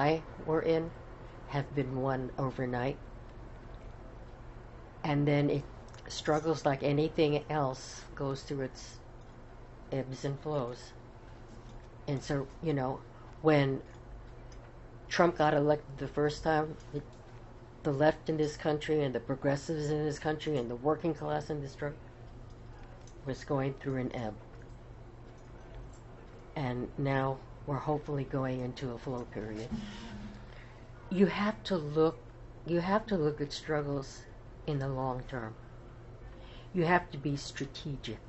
I were in have been won overnight, and then it struggles like anything else goes through its ebbs and flows. And so, when Trump got elected the first time, the left in this country and the progressives in this country and the working class in this country was going through an ebb. And now we're hopefully going into a flow period. You have to look at struggles in the long term. You have to be strategic.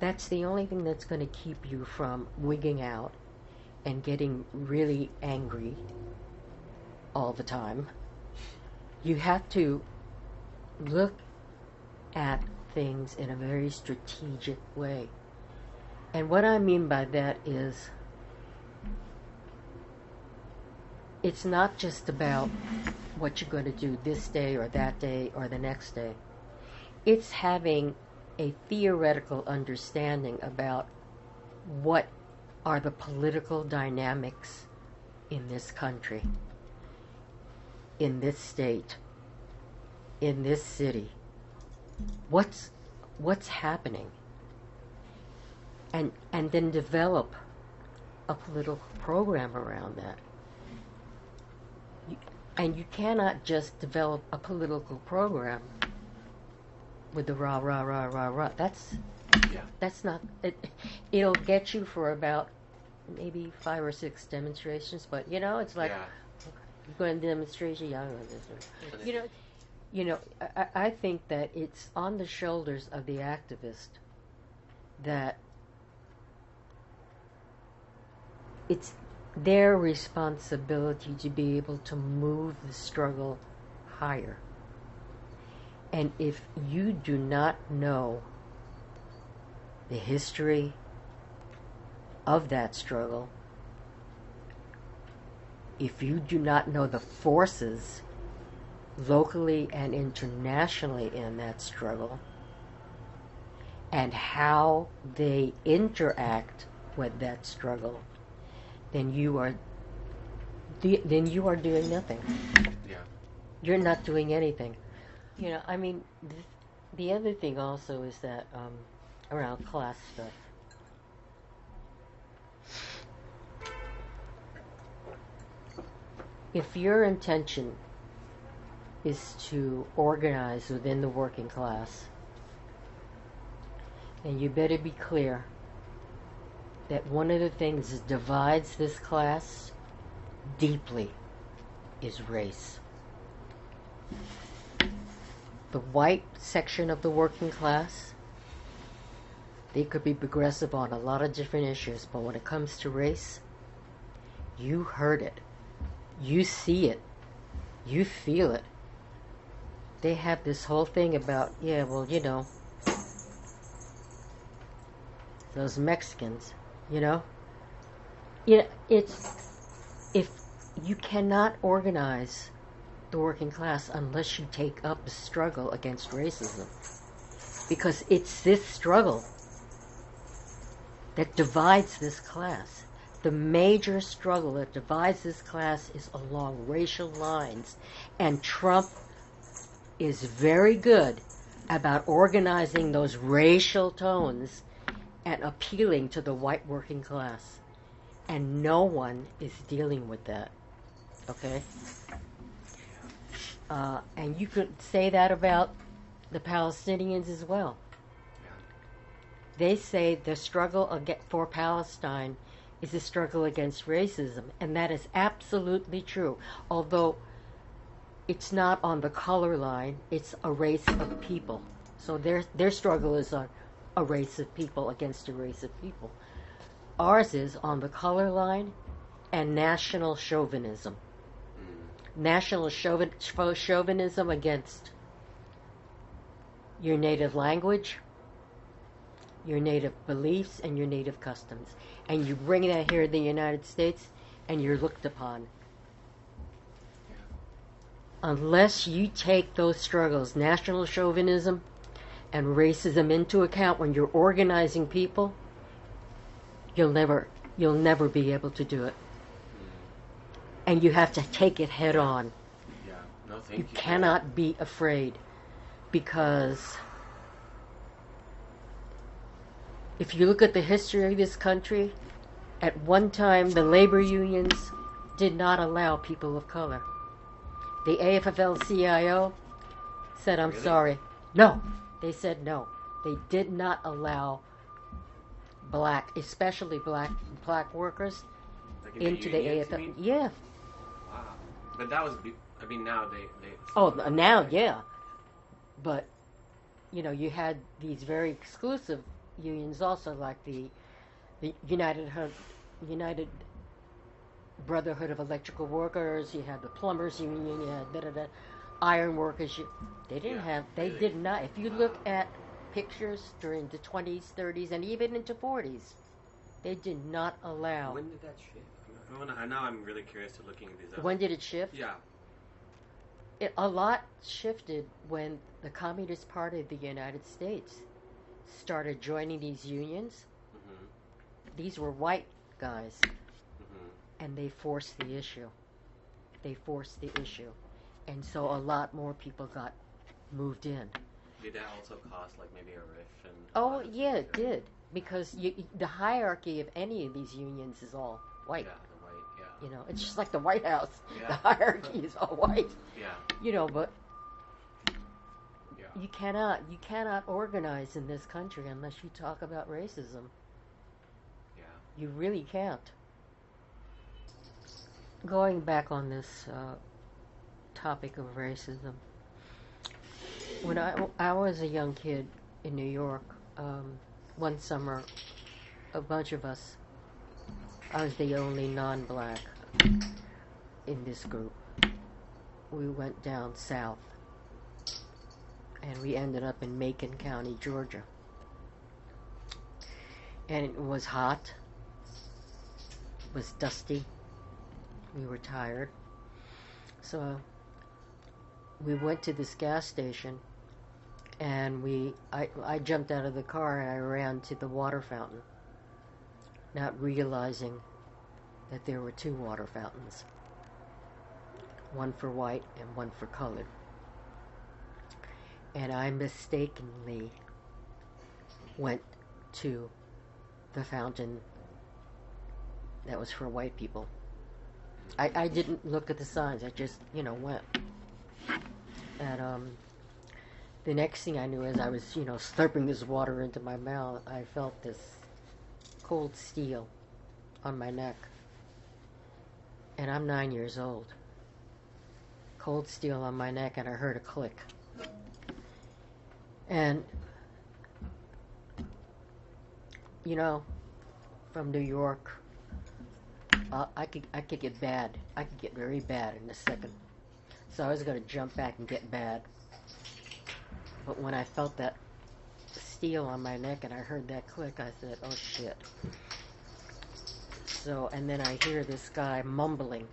That's the only thing that's going to keep you from wigging out and getting really angry all the time. You have to look at things in a very strategic way. And what I mean by that is, it's not just about what you're going to do this day or that day or the next day. It's having a theoretical understanding about what are the political dynamics in this country, in this state, in this city. What's happening? And then develop a political program around that. And you cannot just develop a political program with the rah, rah, rah, rah, rah. That's not, it'll get you for about maybe 5 or 6 demonstrations, but it's like, you're going to demonstration, I think that it's on the shoulders of the activist that it's their responsibility to be able to move the struggle higher. And if you do not know the history of that struggle, if you do not know the forces locally and internationally in that struggle, and how they interact with that struggle, then you are doing nothing. Yeah. You're not doing anything. The other thing also is that around class stuff. If your intention is to organize within the working class, then you better be clear that one of the things that divides this class deeply is race. The white section of the working class, they could be progressive on a lot of different issues, but when it comes to race, you heard it. You see it. You feel it. They have this whole thing about, those Mexicans, it's, if you cannot organize the working class unless you take up a struggle against racism, because it's this struggle that divides this class. The major struggle that divides this class is along racial lines, and Trump is very good about organizing those racial tones and appealing to the white working class. And no one is dealing with that. Okay? And you could say that about the Palestinians as well. They say the struggle for Palestine is a struggle against racism, and that is absolutely true. Although it's not on the color line, it's a race of people. So their struggle is on a race of people against a race of people. Ours is on the color line and national chauvinism. National chauvinism against your native language, your native beliefs, and your native customs. And you bring that here in the United States, and you're looked upon. Unless you take those struggles, national chauvinism and racism, into account when you're organizing people, you'll never be able to do it. And you have to take it head on. Yeah. No, thank You you. cannot be afraid, because if you look at the history of this country, at one time the labor unions did not allow people of color. The AFL-CIO said, I'm Really? sorry. No. They said no. They did not allow black, especially black workers, Like into the unions, AFL. you mean? Yeah. Wow. But that was, I mean, now they Oh, now, yeah. But, you had these very exclusive unions also, like the United Brotherhood of Electrical Workers. You had the Plumbers Union. You had Iron Workers. They didn't have. They really? did not. If you look at pictures during the 20s, 30s, and even into 40s, they did not allow. When did that shift? Now I'm really curious to looking at these up. When did it shift? Yeah. A lot shifted when the Communist Party of the United States started joining these unions. Mm-hmm. These were white guys, Mm-hmm. and they forced the issue. And so a lot more people got moved in. Did that also cause like maybe a rift? Oh, yeah, it did. Because the hierarchy of any of these unions is all white. Yeah, the white, yeah. It's just like the White House. Yeah. The hierarchy is all white. Yeah. But yeah. you cannot organize in this country unless you talk about racism. Yeah. You really can't. Going back on this topic of racism, when I was a young kid in New York, one summer, a bunch of us, I was the only non-black in this group. We went down south, and we ended up in Macon County, Georgia. And it was hot, it was dusty, we were tired. So we went to this gas station, and I jumped out of the car and I ran to the water fountain, not realizing that there were two water fountains, one for white and one for colored. And I mistakenly went to the fountain that was for white people. I didn't look at the signs, I just, went. And the next thing I knew, as I was, slurping this water into my mouth, I felt this cold steel on my neck. And I'm 9 years old. Cold steel on my neck, and I heard a click. And, from New York, I could get bad. I could get very bad in a second. So I was going to jump back and get bad. But when I felt that steel on my neck and I heard that click, I said, oh shit. So, and then I hear this guy mumbling,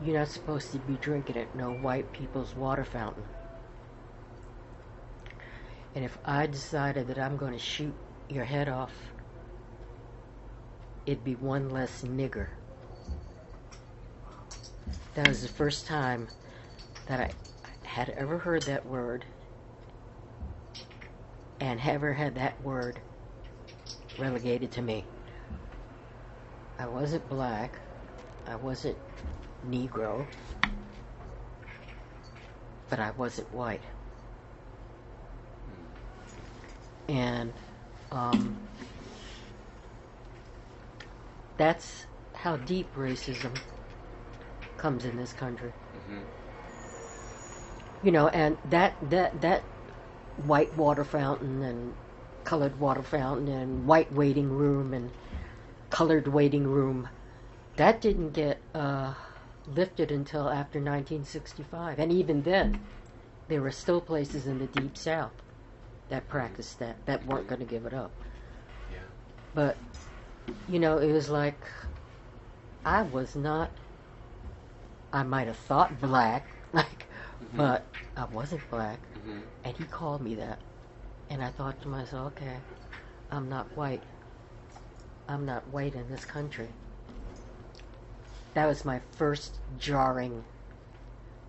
you're not supposed to be drinking at no white people's water fountain. And if I decided that I'm going to shoot your head off, it'd be one less nigger. That was the first time that I had ever heard that word and ever had that word relegated to me. I wasn't black. I wasn't Negro. But I wasn't white. And that's how deep racism comes in this country. Mm-hmm. And that white water fountain and colored water fountain and white waiting room and colored waiting room, that didn't get lifted until after 1965. And even then, there were still places in the Deep South that practiced that weren't going to give it up. Yeah. But, it was like, I was not, I might have thought black, but I wasn't black. Mm-hmm. And he called me that. And I thought to myself, okay, I'm not white. I'm not white in this country. That was my first jarring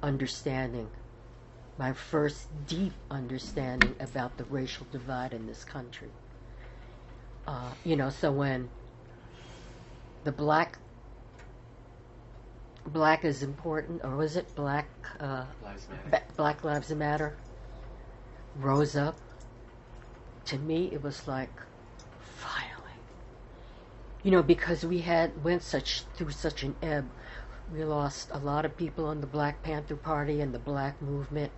understanding, my first deep understanding about the racial divide in this country. So when the black is important, or was it Black Lives Matter. Black Lives Matter rose up, to me it was like, finally, because we went through such an ebb. We lost a lot of people in the Black Panther Party and the black movement.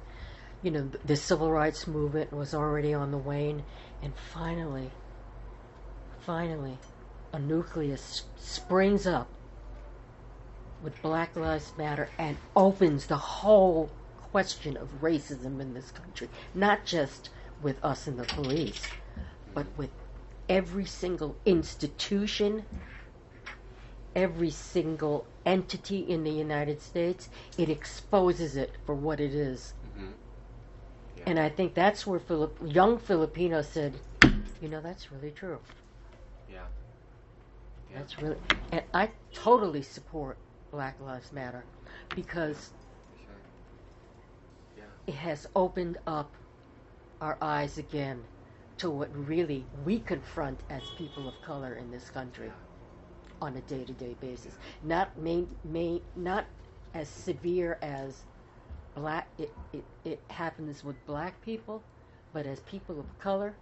The civil rights movement was already on the wane, and finally, a nucleus springs up with Black Lives Matter and opens the whole question of racism in this country. Not just with us and the police, but with every single institution, every single entity in the United States. It exposes it for what it is. Mm-hmm. Yeah. And I think that's where young Filipinos said, that's really true. Yeah. That's really, and I totally support Black Lives Matter because it has opened up our eyes again to what really we confront as people of color in this country on a day-to-day basis. Not not as severe as it happens with black people, but as people of color.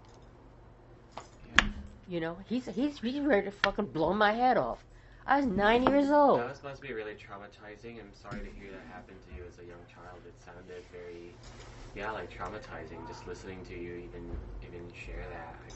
He's ready to fucking blow my head off. I was 9 years old. That must be really traumatizing. I'm sorry to hear that happened to you as a young child. It sounded very, traumatizing. Just listening to you even share that, I